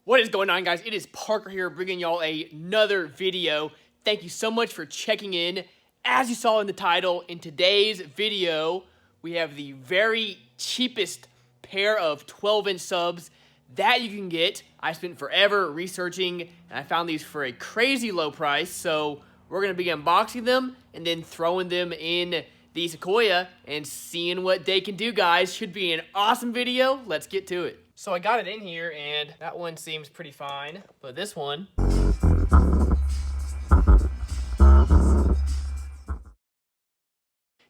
What is going on, guys? It is Parker here bringing y'all another video. Thank you so much for checking in. As you saw in the title, in today's video, we have the very cheapest pair of 12-inch subs that you can get. I spent forever researching, and I found these for a crazy low price, so we're going to be unboxing them and then throwing them in the Sequoia and seeing what they can do, guys. Should be an awesome video. Let's get to it. So I got it in here, and that one seems pretty fine, but this one...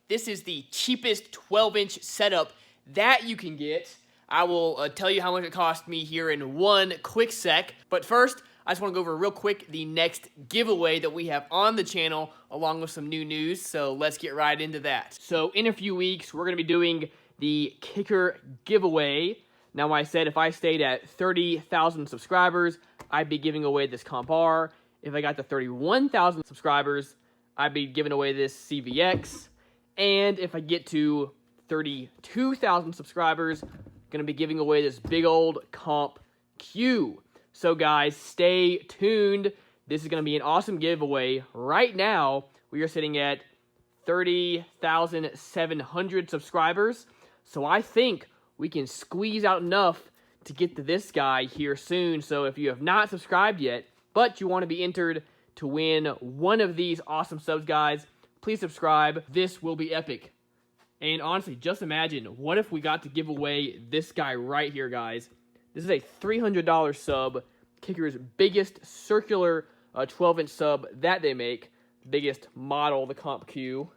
This is the cheapest 12-inch setup that you can get. I will tell you how much it cost me here in one quick sec, but first, I just want to go over real quick the next giveaway that we have on the channel, along with some new news, so let's get right into that. So in a few weeks, we're going to be doing the kicker giveaway. Now, I said if I stayed at 30,000 subscribers, I'd be giving away this Comp R. If I got to 31,000 subscribers, I'd be giving away this CVX. And if I get to 32,000 subscribers, I'm going to be giving away this big old Comp Q. So guys, stay tuned. This is going to be an awesome giveaway. Right now, we are sitting at 30,700 subscribers. So I think we can squeeze out enough to get to this guy here soon. So if you have not subscribed yet, but you want to be entered to win one of these awesome subs, guys, please subscribe. This will be epic. And honestly, just imagine, what if we got to give away this guy right here, guys? This is a $300 sub, Kicker's biggest circular 12-inch sub that they make. Biggest model, the Comp Q.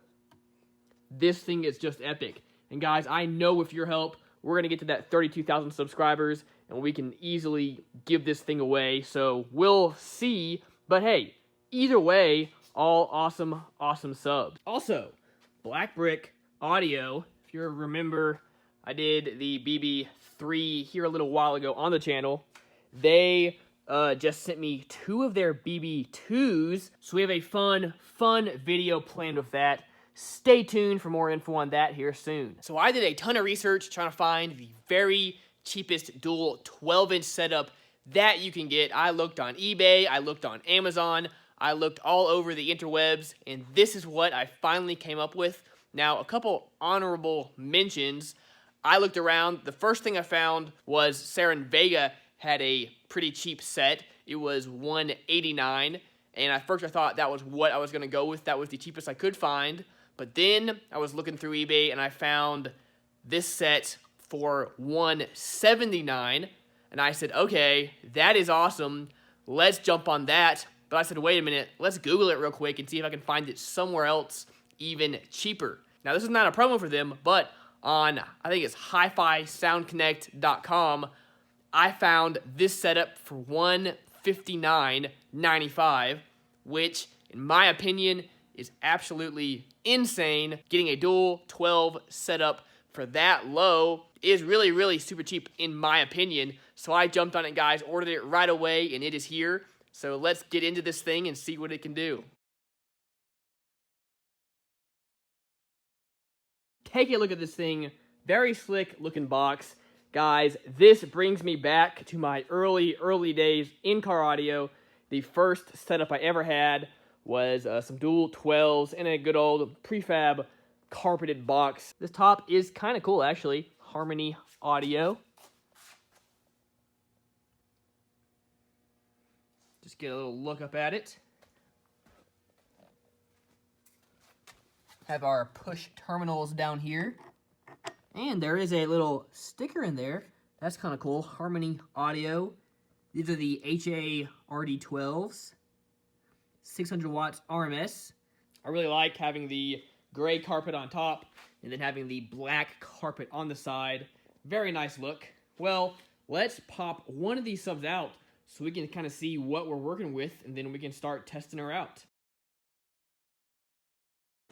This thing is just epic. And guys, I know with your help, we're going to get to that 32,000 subscribers, and we can easily give this thing away. So we'll see. But hey, either way, all awesome, awesome subs. Also, Black Brick Audio. If you remember, I did the BB3 here a little while ago on the channel. They just sent me 2 of their BB2s. So we have a fun video planned with that. Stay tuned for more info on that here soon. So I did a ton of research trying to find the very cheapest dual 12-inch setup that you can get. I looked on eBay, I looked on Amazon, I looked all over the interwebs, and this is what I finally came up with. Now, a couple honorable mentions. I looked around. The first thing I found was Saren Vega had a pretty cheap set. It was $189, and at first I thought that was what I was going to go with. That was the cheapest I could find. But then I was looking through eBay, and I found this set for $179, and I said, okay, that is awesome. Let's jump on that. But I said, wait a minute, let's Google it real quick and see if I can find it somewhere else even cheaper. Now, this is not a promo for them, but on, I think it's HiFiSoundConnect.com, I found this setup for $159.95, which, in my opinion, is absolutely insane. Getting a dual 12 setup for that low is really, really super cheap, in my opinion. So I jumped on it, guys, ordered it right away, and it is here. So let's get into this thing and see what it can do. Take a look at this thing. Very slick looking box. Guys, this brings me back to my early days in car audio. The first setup I ever had was some dual 12s in a good old prefab carpeted box. This top is kind of cool, actually. Harmony Audio. Just get a little look up at it. Have our push terminals down here. And there is a little sticker in there. That's kind of cool. Harmony Audio. These are the HA-RD12s. 600 watts RMS. I really like having the gray carpet on top and then having the black carpet on the side. Very nice look. Well, let's pop one of these subs out so we can kind of see what we're working with, and then we can start testing her out.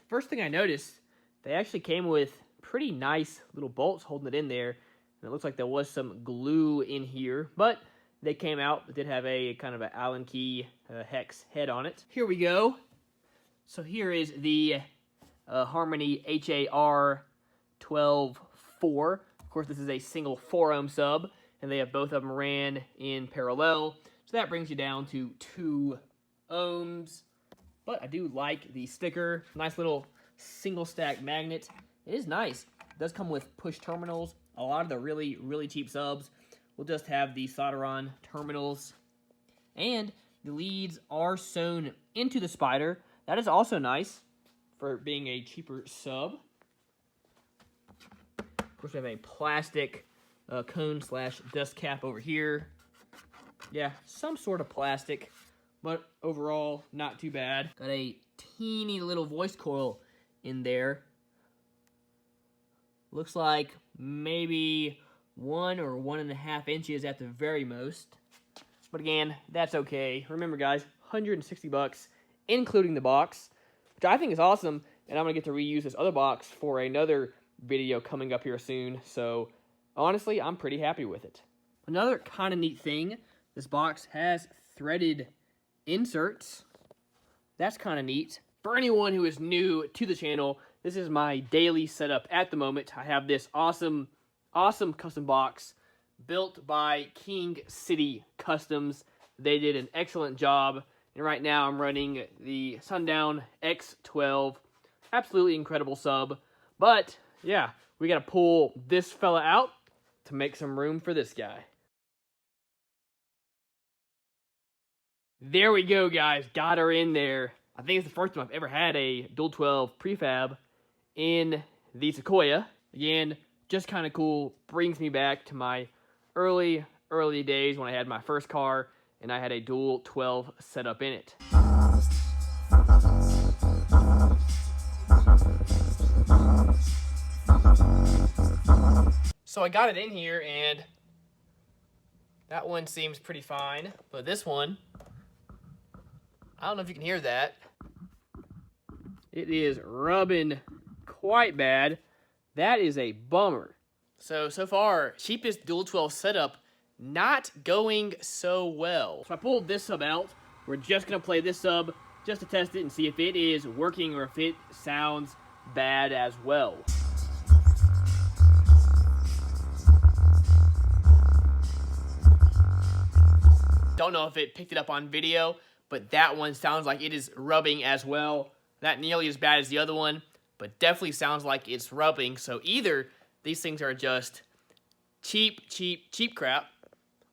First thing I noticed, they actually came with pretty nice little bolts holding it in there, and it looks like there was some glue in here, but they came out. It did have a kind of an Allen key hex head on it. Here we go. So here is the Harmony HA-RD12 4. Of course, this is a single 4 ohm sub. and they have both of them ran in parallel. So that brings you down to 2 ohms. But I do like the sticker. Nice little single stack magnet. It is nice. It does come with push terminals. A lot of the really, really cheap subs will just have the solder-on terminals. And the leads are sewn into the spider. That is also nice for being a cheaper sub. Of course, we have a plastic cone / dust cap over here. Yeah, some sort of plastic, but overall, not too bad. Got a teeny little voice coil in there. Looks like maybe 1 or 1.5 inches at the very most. But again, that's okay. Remember, guys, $160, including the box, which I think is awesome. And I'm going to get to reuse this other box for another video coming up here soon. So, honestly, I'm pretty happy with it. Another kind of neat thing, this box has threaded inserts. That's kind of neat. For anyone who is new to the channel, this is my daily setup at the moment. I have this awesome custom box built by King City Customs. They did an excellent job. And right now I'm running the Sundown X12. Absolutely incredible sub. But, yeah, we got to pull this fella out to make some room for this guy. There we go, guys. Got her in there. I think it's the first time I've ever had a dual 12 prefab in the Sequoia. Again, just kind of cool. Brings me back to my early days when I had my first car and I had a dual 12 setup in it. So I got it in here and that one seems pretty fine, but this one, I don't know if you can hear that. It is rubbing quite bad. That is a bummer. So far, cheapest dual 12 setup, not going so well. So I pulled this sub out. We're just gonna play this sub just to test it and see if it is working or if it sounds bad as well. Don't know if it picked it up on video, but that one sounds like it is rubbing as well. Not nearly as bad as the other one, but definitely sounds like it's rubbing. So either these things are just cheap crap,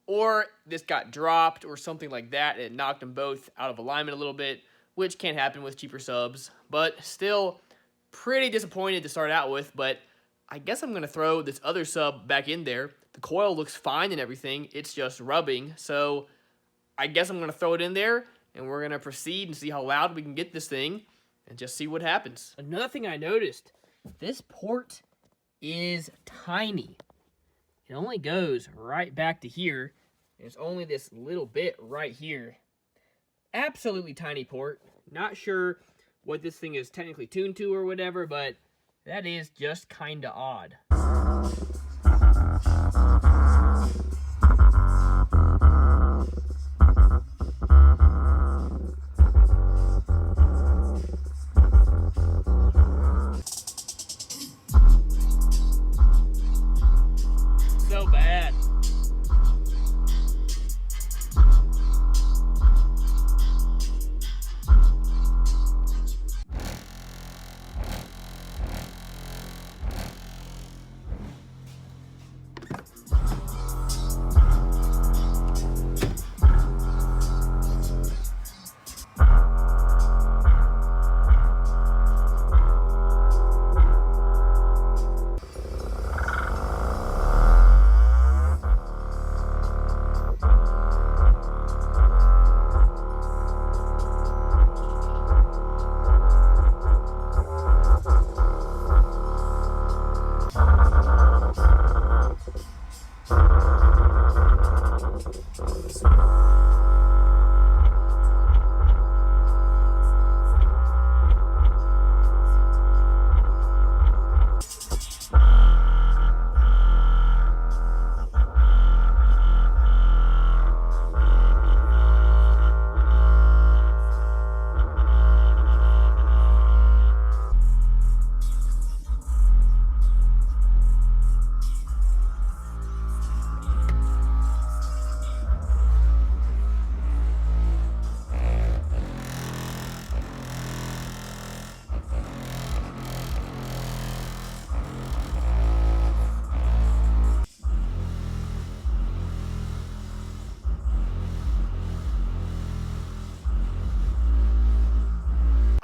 or this got dropped or something like that, and it knocked them both out of alignment a little bit, which can happen with cheaper subs. But still, pretty disappointed to start out with, but I guess I'm going to throw this other sub back in there. The coil looks fine and everything, it's just rubbing, so I guess I'm going to throw it in there, and we're going to proceed and see how loud we can get this thing, and just see what happens. Another thing I noticed, this port is tiny. It only goes right back to here. There's only this little bit right here. Absolutely tiny port. Not sure what this thing is technically tuned to or whatever, but that is just kind of odd. So bad.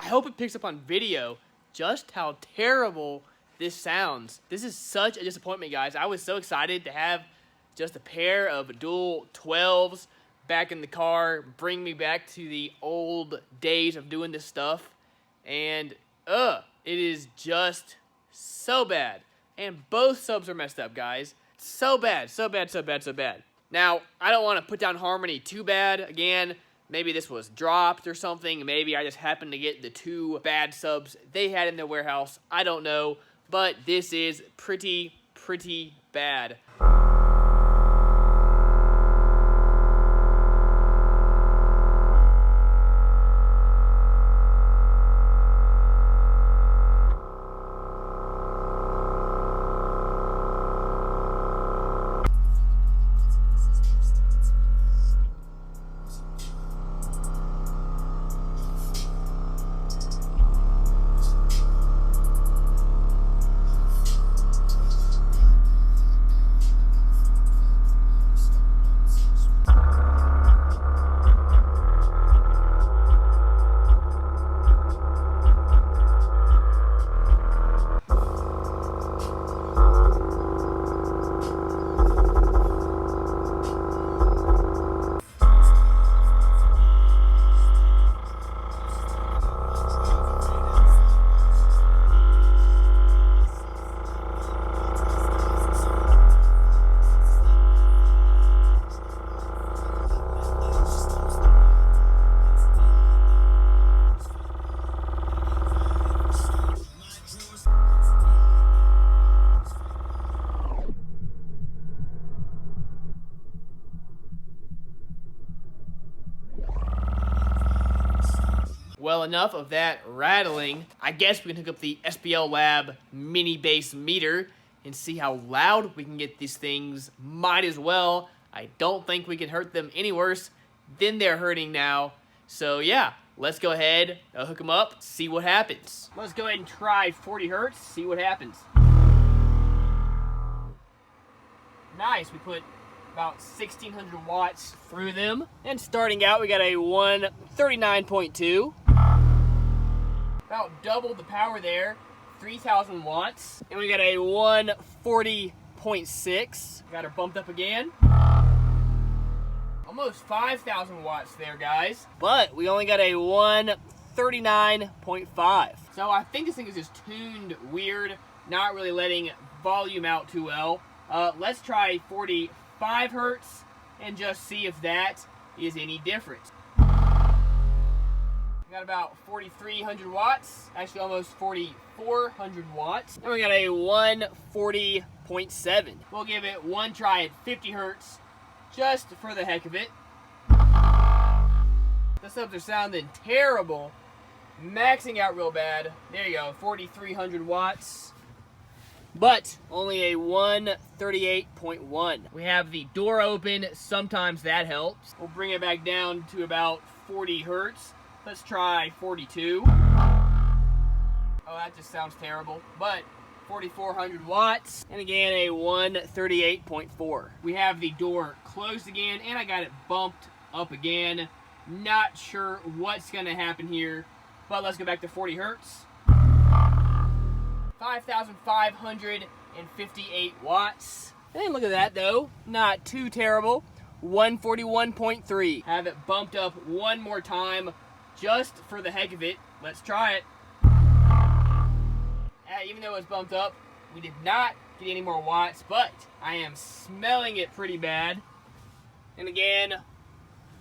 hope it picks up on video just how terrible this sounds. This is such a disappointment, guys. I was so excited to have just a pair of dual 12s back in the car, bring me back to the old days of doing this stuff. And, it is just so bad. And both subs are messed up, guys. So bad, so bad, so bad, so bad. Now, I don't want to put down harmony too bad. Again, maybe this was dropped or something. Maybe I just happened to get the 2 bad subs they had in their warehouse. I don't know. But this is pretty bad. Well, enough of that rattling. I guess we can hook up the SPL Lab mini bass meter and see how loud we can get these things. Might as well. I don't think we can hurt them any worse than they're hurting now. So yeah, let's go ahead, hook them up, see what happens. Let's go ahead and try 40 hertz, see what happens. Nice, we put about 1600 watts through them. And starting out, we got a 139.2. About double the power there, 3000 watts. And we got a 140.6. Got her bumped up again. Almost 5,000 watts there, guys. But we only got a 139.5. So I think this thing is just tuned weird, not really letting volume out too well. Let's try 45 hertz and just see if that is any different. We got about 4,300 watts, actually almost 4,400 watts. And we got a 140.7. We'll give it one try at 50 hertz, just for the heck of it. The subs are sounding terrible, maxing out real bad. There you go, 4,300 watts. But only a 138.1. We have the door open, sometimes that helps. We'll bring it back down to about 40 hertz. Let's try 42. Oh, that just sounds terrible. But 4,400 watts, and again a 138.4. We have the door closed again, and I got it bumped up again. Not sure what's gonna happen here, but let's go back to 40 hertz. 5,558 watts. And look at that though, not too terrible. 141.3. Have it bumped up one more time, just for the heck of it. Let's try it. Even though it was bumped up, we did not get any more watts, but I am smelling it pretty bad. And again,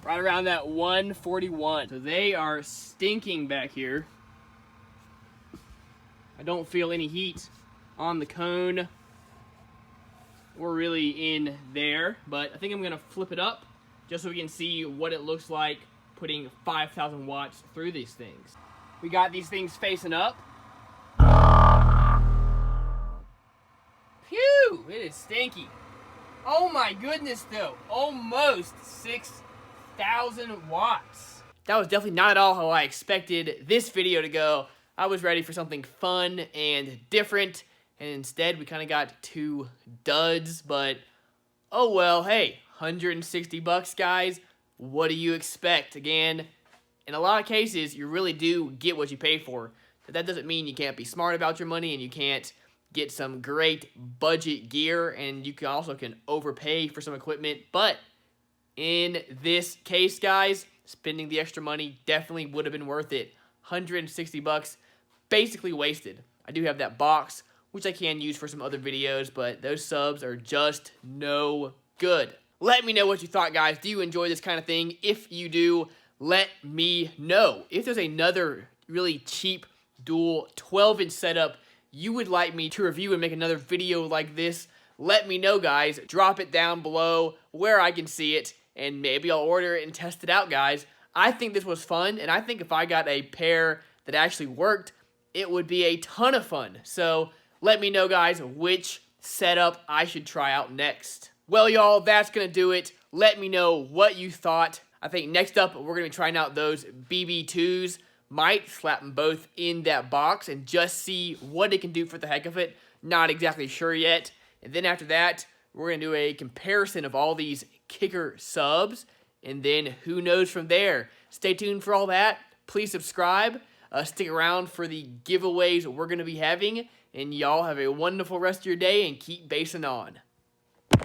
right around that 141. So they are stinking back here. I don't feel any heat on the cone or really in there, but I think I'm gonna flip it up just so we can see what it looks like putting 5,000 watts through these things. We got these things facing up. Phew, it is stinky. Oh my goodness though, almost 6,000 watts. That was definitely not at all how I expected this video to go. I was ready for something fun and different, and instead we kind of got two duds, but oh well, hey, 160 bucks, guys. What do you expect? Again, in a lot of cases, you really do get what you pay for. But that doesn't mean you can't be smart about your money and you can't get some great budget gear, and you can also overpay for some equipment. But in this case, guys, spending the extra money definitely would have been worth it. $160, basically wasted. I do have that box, which I can use for some other videos, but those subs are just no good. Let me know what you thought, guys. Do you enjoy this kind of thing? If you do, let me know. If there's another really cheap dual 12-inch setup you would like me to review and make another video like this, let me know, guys. Drop it down below where I can see it, and maybe I'll order it and test it out, guys. I think this was fun, and I think if I got a pair that actually worked, it would be a ton of fun. So let me know, guys, which setup I should try out next. Well, y'all, that's going to do it. Let me know what you thought. I think next up, we're going to be trying out those BB2s. Might slap them both in that box and just see what it can do for the heck of it. Not exactly sure yet. And then after that, we're going to do a comparison of all these kicker subs. And then who knows from there. Stay tuned for all that. Please subscribe. Stick around for the giveaways we're going to be having. And y'all have a wonderful rest of your day and keep basing on.